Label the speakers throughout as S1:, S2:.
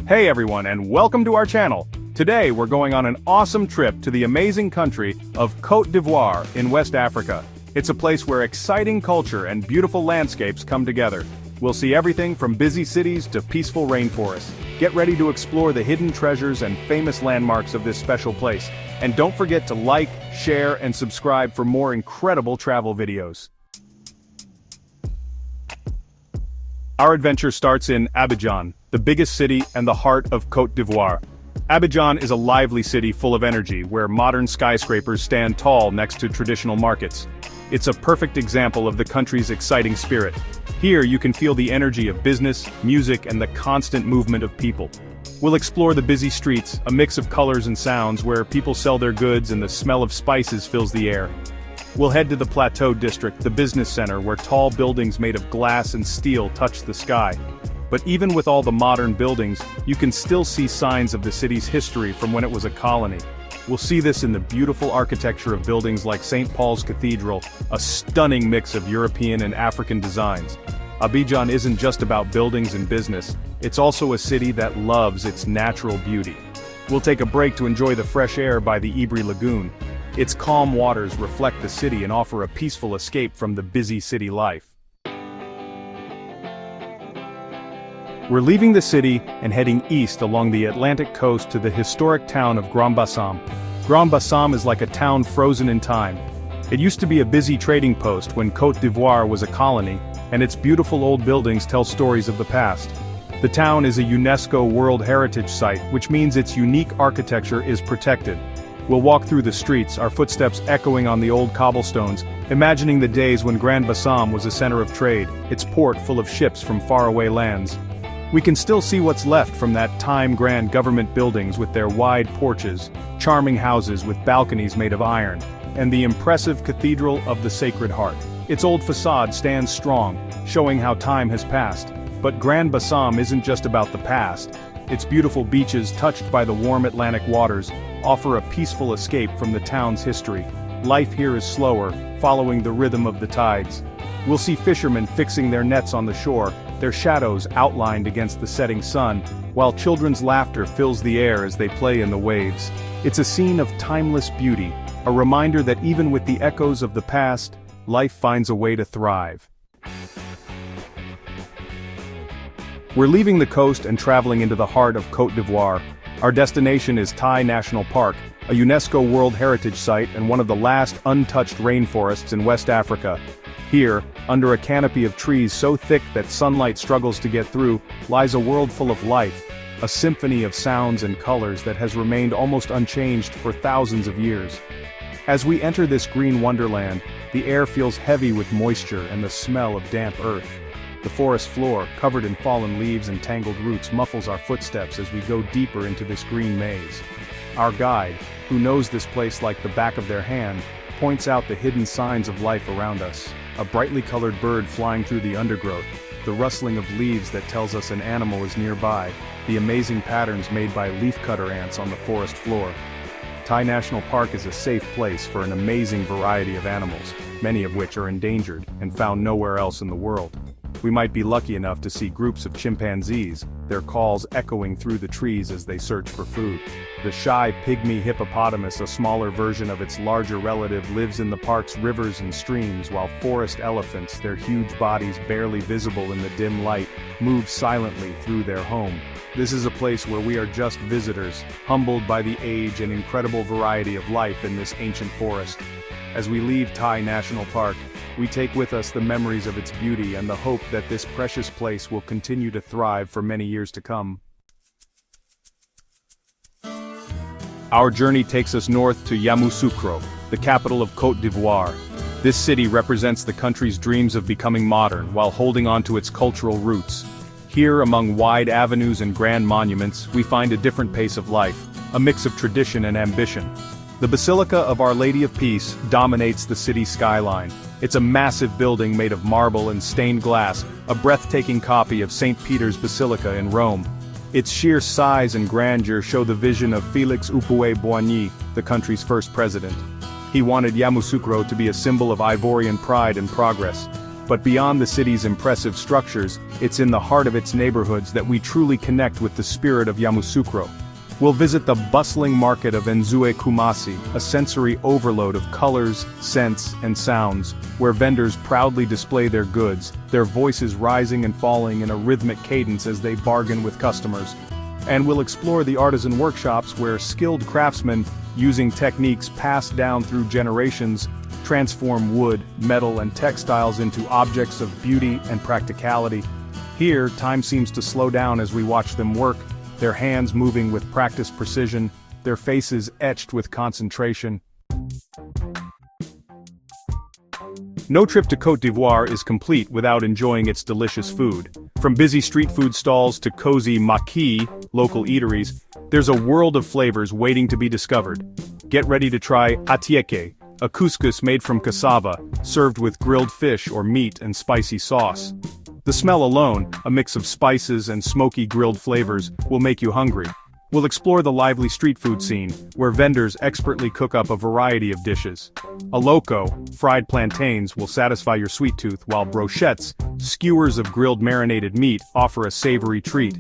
S1: Hey everyone, and welcome to our channel. Today we're going on an awesome trip to the amazing country of Côte d'Ivoire in West Africa. It's a place where exciting culture and beautiful landscapes come together. We'll see everything from busy cities to peaceful rainforests. Get ready to explore the hidden treasures and famous landmarks of this special place. And don't forget to like, share, and subscribe for more incredible travel videos. Our adventure starts in Abidjan, the biggest city and the heart of Côte d'Ivoire. Abidjan is a lively city full of energy, where modern skyscrapers stand tall next to traditional markets. It's a perfect example of the country's exciting spirit. Here you can feel the energy of business, music, and the constant movement of people. We'll explore the busy streets, a mix of colors and sounds where people sell their goods and the smell of spices fills the air. We'll head to the Plateau District, the business center where tall buildings made of glass and steel touch the sky. But even with all the modern buildings, you can still see signs of the city's history from when it was a colony. We'll see this in the beautiful architecture of buildings like St. Paul's Cathedral, a stunning mix of European and African designs. Abidjan isn't just about buildings and business, it's also a city that loves its natural beauty. We'll take a break to enjoy the fresh air by the Ivory Lagoon. Its calm waters reflect the city and offer a peaceful escape from the busy city life. We're leaving the city and heading east along the Atlantic coast to the historic town of Grand Bassam. Grand Bassam is like a town frozen in time. It used to be a busy trading post when Côte d'Ivoire was a colony, and its beautiful old buildings tell stories of the past. The town is a UNESCO World Heritage Site, which means its unique architecture is protected. We'll walk through the streets, our footsteps echoing on the old cobblestones, imagining the days when Grand Bassam was a center of trade, its port full of ships from faraway lands. We can still see what's left from that time grand government buildings with their wide porches, charming houses with balconies made of iron, and the impressive Cathedral of the Sacred Heart. Its old facade stands strong, showing how time has passed. But Grand Bassam isn't just about the past. Its beautiful beaches, touched by the warm Atlantic waters, offer a peaceful escape from the town's history. Life here is slower, following the rhythm of the tides. We'll see fishermen fixing their nets on the shore, their shadows outlined against the setting sun, while children's laughter fills the air as they play in the waves. It's a scene of timeless beauty, a reminder that even with the echoes of the past, life finds a way to thrive. We're leaving the coast and traveling into the heart of Côte d'Ivoire. Our destination is Tai National Park, a UNESCO World Heritage Site and one of the last untouched rainforests in West Africa. Here, under a canopy of trees so thick that sunlight struggles to get through, lies a world full of life, a symphony of sounds and colors that has remained almost unchanged for thousands of years. As we enter this green wonderland, the air feels heavy with moisture and the smell of damp earth. The forest floor, covered in fallen leaves and tangled roots, muffles our footsteps as we go deeper into this green maze. Our guide, who knows this place like the back of their hand, points out the hidden signs of life around us. A brightly colored bird flying through the undergrowth, the rustling of leaves that tells us an animal is nearby, the amazing patterns made by leafcutter ants on the forest floor. Tai National Park is a safe place for an amazing variety of animals, many of which are endangered and found nowhere else in the world. We might be lucky enough to see groups of chimpanzees, their calls echoing through the trees as they search for food. The shy pygmy hippopotamus, a smaller version of its larger relative, lives in the park's rivers and streams, while forest elephants, their huge bodies barely visible in the dim light, move silently through their home. This is a place where we are just visitors, humbled by the age and incredible variety of life in this ancient forest. As we leave Tai National Park, we take with us the memories of its beauty and the hope that this precious place will continue to thrive for many years to come. Our journey takes us north to Yamoussoukro, the capital of Côte d'Ivoire. This city represents the country's dreams of becoming modern while holding on to its cultural roots. Here, among wide avenues and grand monuments, we find a different pace of life, a mix of tradition and ambition. The Basilica of Our Lady of Peace dominates the city skyline. It's a massive building made of marble and stained glass, a breathtaking copy of St. Peter's Basilica in Rome. Its sheer size and grandeur show the vision of Félix Houphouët-Boigny, the country's first president. He wanted Yamoussoukro to be a symbol of Ivorian pride and progress. But beyond the city's impressive structures, it's in the heart of its neighborhoods that we truly connect with the spirit of Yamoussoukro. We'll visit the bustling market of Nzue Kumasi, a sensory overload of colors, scents, and sounds, where vendors proudly display their goods, their voices rising and falling in a rhythmic cadence as they bargain with customers. And we'll explore the artisan workshops where skilled craftsmen, using techniques passed down through generations, transform wood, metal, and textiles into objects of beauty and practicality. Here, time seems to slow down as we watch them work, their hands moving with practiced precision, their faces etched with concentration. No trip to Côte d'Ivoire is complete without enjoying its delicious food. From busy street food stalls to cozy maquis, local eateries, there's a world of flavors waiting to be discovered. Get ready to try atieke, a couscous made from cassava, served with grilled fish or meat and spicy sauce. The smell alone, a mix of spices and smoky grilled flavors, will make you hungry. We'll explore the lively street food scene, where vendors expertly cook up a variety of dishes. A loco, fried plantains, will satisfy your sweet tooth, while brochettes, skewers of grilled marinated meat, offer a savory treat.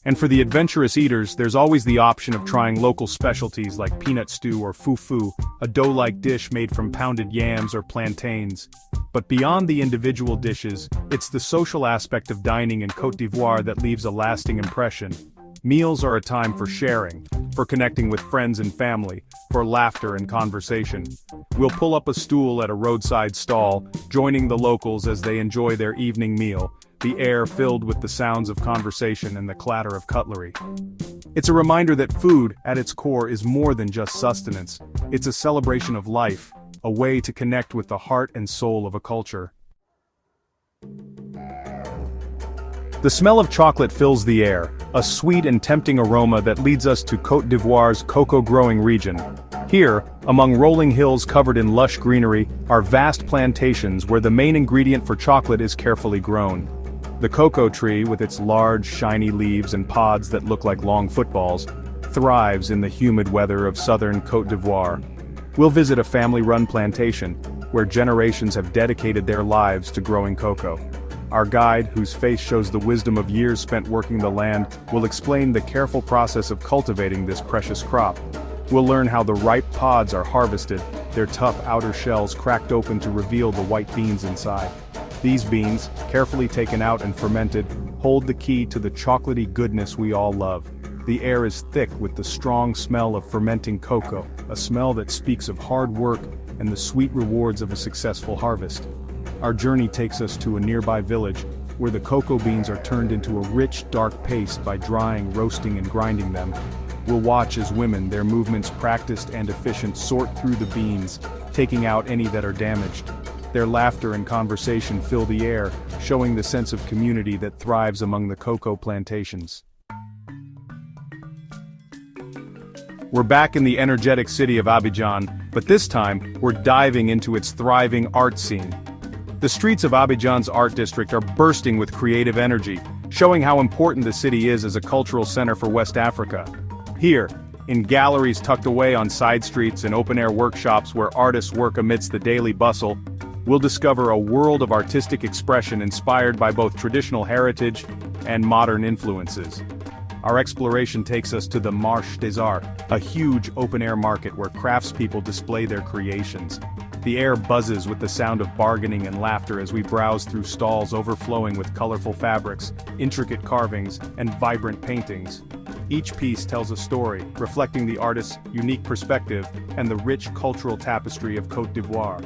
S1: And for the adventurous eaters, there's always the option of trying local specialties like peanut stew or fufu, a dough-like dish made from pounded yams or plantains. But beyond the individual dishes, it's the social aspect of dining in Côte d'Ivoire that leaves a lasting impression. Meals are a time for sharing, for connecting with friends and family, for laughter and conversation. We'll pull up a stool at a roadside stall, joining the locals as they enjoy their evening meal, the air filled with the sounds of conversation and the clatter of cutlery. It's a reminder that food, at its core, is more than just sustenance. It's a celebration of life, a way to connect with the heart and soul of a culture. The smell of chocolate fills the air, a sweet and tempting aroma that leads us to Côte d'Ivoire's cocoa-growing region. Here, among rolling hills covered in lush greenery, are vast plantations where the main ingredient for chocolate is carefully grown. The cocoa tree, with its large, shiny leaves and pods that look like long footballs, thrives in the humid weather of southern Côte d'Ivoire. We'll visit a family-run plantation, where generations have dedicated their lives to growing cocoa. Our guide, whose face shows the wisdom of years spent working the land, will explain the careful process of cultivating this precious crop. We'll learn how the ripe pods are harvested, their tough outer shells cracked open to reveal the white beans inside. These beans, carefully taken out and fermented, hold the key to the chocolatey goodness we all love. The air is thick with the strong smell of fermenting cocoa, a smell that speaks of hard work and the sweet rewards of a successful harvest. Our journey takes us to a nearby village, where the cocoa beans are turned into a rich, dark paste by drying, roasting, and grinding them. We'll watch as women, their movements practiced and efficient, sort through the beans, taking out any that are damaged. Their laughter and conversation fill the air, showing the sense of community that thrives among the cocoa plantations. We're back in the energetic city of Abidjan, but this time, we're diving into its thriving art scene. The streets of Abidjan's art district are bursting with creative energy, showing how important the city is as a cultural center for West Africa. Here, in galleries tucked away on side streets and open-air workshops where artists work amidst the daily bustle, we'll discover a world of artistic expression inspired by both traditional heritage and modern influences. Our exploration takes us to the Marché des Arts, a huge open-air market where craftspeople display their creations. The air buzzes with the sound of bargaining and laughter as we browse through stalls overflowing with colorful fabrics, intricate carvings, and vibrant paintings. Each piece tells a story, reflecting the artist's unique perspective and the rich cultural tapestry of Côte d'Ivoire.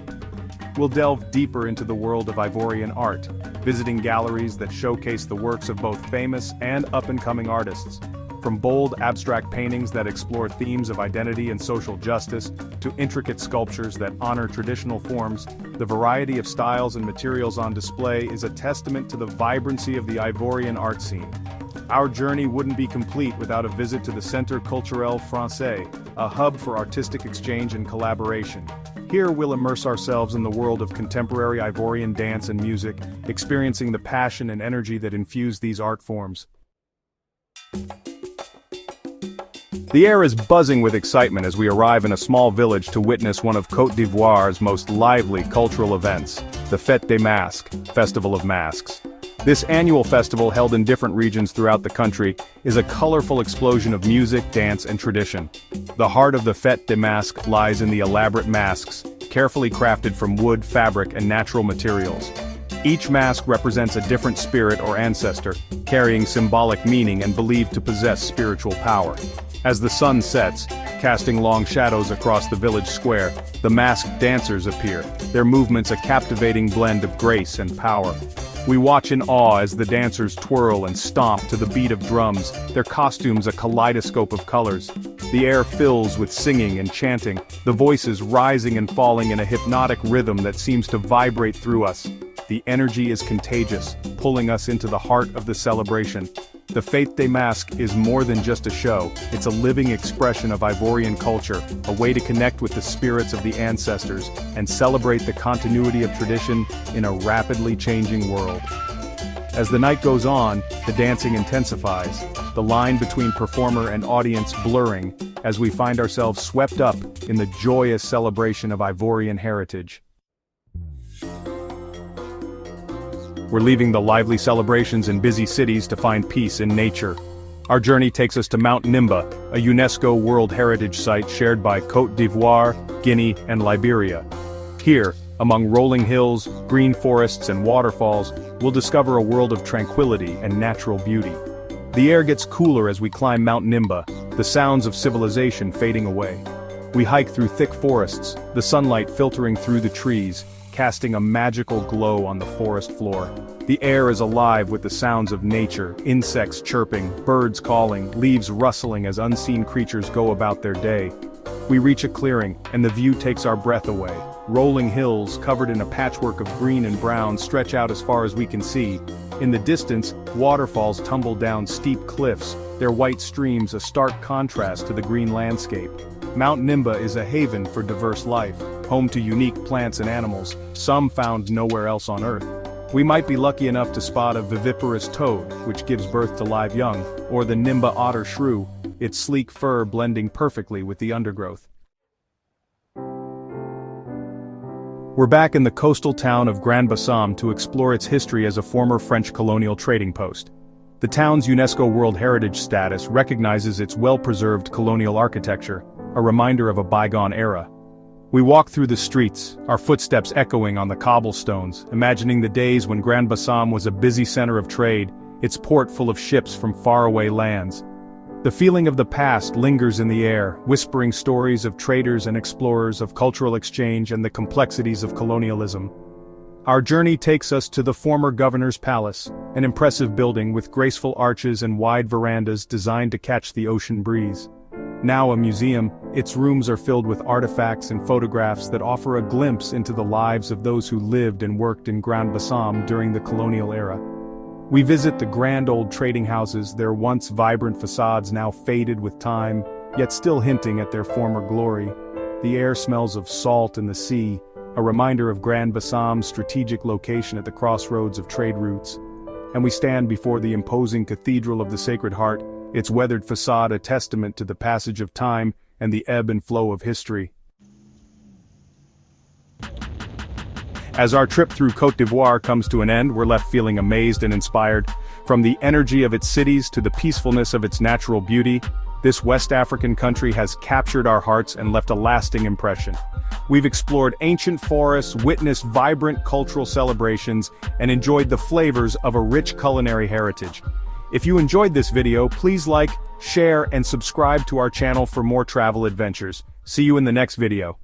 S1: We'll delve deeper into the world of Ivorian art, visiting galleries that showcase the works of both famous and up-and-coming artists. From bold, abstract paintings that explore themes of identity and social justice, to intricate sculptures that honor traditional forms, the variety of styles and materials on display is a testament to the vibrancy of the Ivorian art scene. Our journey wouldn't be complete without a visit to the Centre Culturel Français, a hub for artistic exchange and collaboration. Here we'll immerse ourselves in the world of contemporary Ivorian dance and music, experiencing the passion and energy that infuse these art forms. The air is buzzing with excitement as we arrive in a small village to witness one of Côte d'Ivoire's most lively cultural events, the Fête des Masques, Festival of Masks. This annual festival, held in different regions throughout the country, is a colorful explosion of music, dance, and tradition. The heart of the Fête des Masques lies in the elaborate masks, carefully crafted from wood, fabric, and natural materials. Each mask represents a different spirit or ancestor, carrying symbolic meaning and believed to possess spiritual power. As the sun sets, casting long shadows across the village square, the masked dancers appear, their movements a captivating blend of grace and power. We watch in awe as the dancers twirl and stomp to the beat of drums, their costumes a kaleidoscope of colors. The air fills with singing and chanting, the voices rising and falling in a hypnotic rhythm that seems to vibrate through us. The energy is contagious, pulling us into the heart of the celebration. The Fête des Masques is more than just a show, it's a living expression of Ivorian culture, a way to connect with the spirits of the ancestors, and celebrate the continuity of tradition in a rapidly changing world. As the night goes on, the dancing intensifies, the line between performer and audience blurring, as we find ourselves swept up in the joyous celebration of Ivorian heritage. We're leaving the lively celebrations in busy cities to find peace in nature. Our journey takes us to Mount Nimba, a UNESCO World Heritage Site shared by Côte d'Ivoire, Guinea, and Liberia. Here, among rolling hills, green forests, and waterfalls, we'll discover a world of tranquility and natural beauty. The air gets cooler as we climb Mount Nimba, the sounds of civilization fading away. We hike through thick forests, the sunlight filtering through the trees, casting a magical glow on the forest floor. The air is alive with the sounds of nature, insects chirping, birds calling, leaves rustling as unseen creatures go about their day. We reach a clearing, and the view takes our breath away. Rolling hills, covered in a patchwork of green and brown, stretch out as far as we can see. In the distance, waterfalls tumble down steep cliffs, their white streams a stark contrast to the green landscape. Mount Nimba is a haven for diverse life, home to unique plants and animals, some found nowhere else on Earth. We might be lucky enough to spot a viviparous toad, which gives birth to live young, or the Nimba otter shrew, its sleek fur blending perfectly with the undergrowth. We're back in the coastal town of Grand-Bassam to explore its history as a former French colonial trading post. The town's UNESCO World Heritage status recognizes its well-preserved colonial architecture, a reminder of a bygone era. We walk through the streets, our footsteps echoing on the cobblestones, imagining the days when Grand-Bassam was a busy center of trade, its port full of ships from faraway lands. The feeling of the past lingers in the air, whispering stories of traders and explorers, of cultural exchange and the complexities of colonialism. Our journey takes us to the former governor's palace, an impressive building with graceful arches and wide verandas designed to catch the ocean breeze. Now a museum, its rooms are filled with artifacts and photographs that offer a glimpse into the lives of those who lived and worked in Grand-Bassam during the colonial era. We visit the grand old trading houses, their once vibrant facades now faded with time, yet still hinting at their former glory. The air smells of salt and the sea, a reminder of Grand-Bassam's strategic location at the crossroads of trade routes. And we stand before the imposing Cathedral of the Sacred Heart, its weathered facade a testament to the passage of time and the ebb and flow of history. As our trip through Côte d'Ivoire comes to an end, we're left feeling amazed and inspired. From the energy of its cities to the peacefulness of its natural beauty, this West African country has captured our hearts and left a lasting impression. We've explored ancient forests, witnessed vibrant cultural celebrations, and enjoyed the flavors of a rich culinary heritage. If you enjoyed this video, please like, share, and subscribe to our channel for more travel adventures. See you in the next video.